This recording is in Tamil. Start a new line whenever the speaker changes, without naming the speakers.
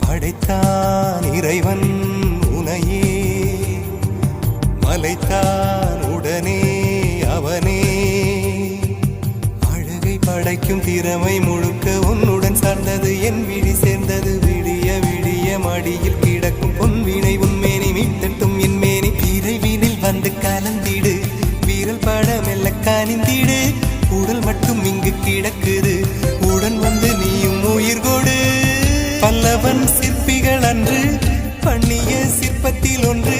படைத்தான் இறைவன் உனையே, மலைத்தான் உடனே அவனே. அழகை படைக்கும் திறமை முழுக்க உன்னுடன் சார்ந்தது, என் விழி சேர்ந்தது. விடிய விடிய மடியில் கிடக்கும் பொன்வினை உன்மேனி மீட்டட்டும் என் மேனி. விரைவினில் வந்து கலந்திடு, வீரல் பட மெல்ல காணிந்திடு. உடல் மட்டும் இங்கு கிடக்குது, உடன் வந்து நீயும் உயிர் கொடு. பல்லவன் சிற்பிகள் அன்று பண்ணிய சிற்பத்தில் ஒன்று